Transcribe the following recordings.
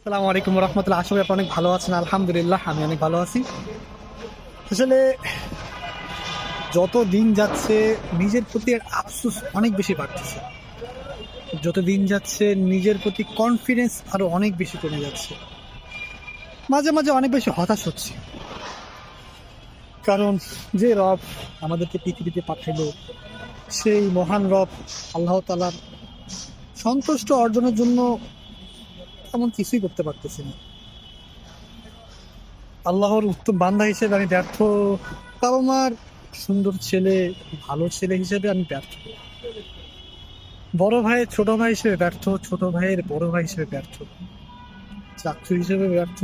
আসসালামু আলাইকুম রহমতুল্লাহ। আশা করি আপনি অনেক ভালো আছেন। আলহামদুলিল্লাহ আমি অনেক ভালো আছি। আসলে যত দিন যাচ্ছে নিজের প্রতি আর আফসোস অনেক বেশি বাড়তেছে। যত দিন যাচ্ছে নিজের প্রতি কনফিডেন্স আরো অনেক বেশি কমে যাচ্ছে। মাঝে মাঝে অনেক বেশি হতাশ হচ্ছে, কারণ যে রব আমাদেরকে পৃথিবীতে পাঠাইলো, সেই মহান রব আল্লাহ তাআলার সন্তুষ্ট অর্জনের জন্য তেমন কিছুই করতে পারতেছি না। আল্লাহর উত্তম বান্দা হিসেবে আমি ব্যর্থ। বাবা মার সুন্দর ছেলে, ভালো ছেলে হিসেবে আমি ব্যর্থ। বড় ভাইয়ের ছোট ভাই হিসেবে ব্যর্থ, ছোট ভাইয়ের বড় ভাই হিসেবে ব্যর্থ, চাকরি হিসেবে ব্যর্থ,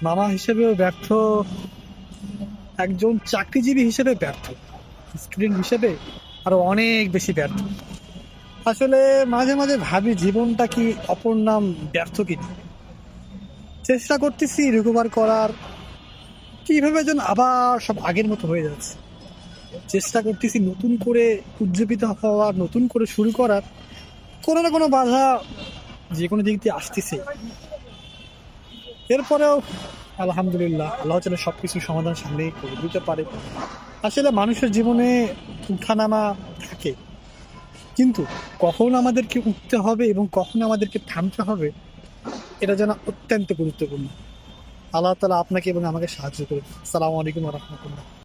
মামা হিসেবেও ব্যর্থ, একজন চাকরিজীবী হিসেবে ব্যর্থ, স্টুডেন্ট হিসেবে আরো অনেক বেশি ব্যর্থ। আসলে মাঝে মাঝে ভাবি জীবনটা কি অপর নাম ব্যর্থ কিনা। চেষ্টা করতেছি রিকভার করার, কিভাবে যেন আবার সব আগের মতো হয়ে যাচ্ছে। চেষ্টা করতেছি নতুন করে উজ্জীবিত হওয়ার, নতুন করে শুরু করার। কোনো না কোনো বাধা যে কোনো দিক দিয়ে আসতেছে। এরপরেও আলহামদুলিল্লাহ আল্লাহ যেন সবকিছু সমাধান সামনেই করে দিতে পারে। আসলে মানুষের জীবনে উঠানামা থাকে, কিন্তু কখন আমাদেরকে উঠতে হবে এবং কখন আমাদেরকে থামতে হবে এটা যেন অত্যন্ত গুরুত্বপূর্ণ। আল্লাহ তাআলা আপনাকে এবং আমাকে সাহায্য করুন। আসসালামু আলাইকুম ওয়া রাহমাতুল্লাহ।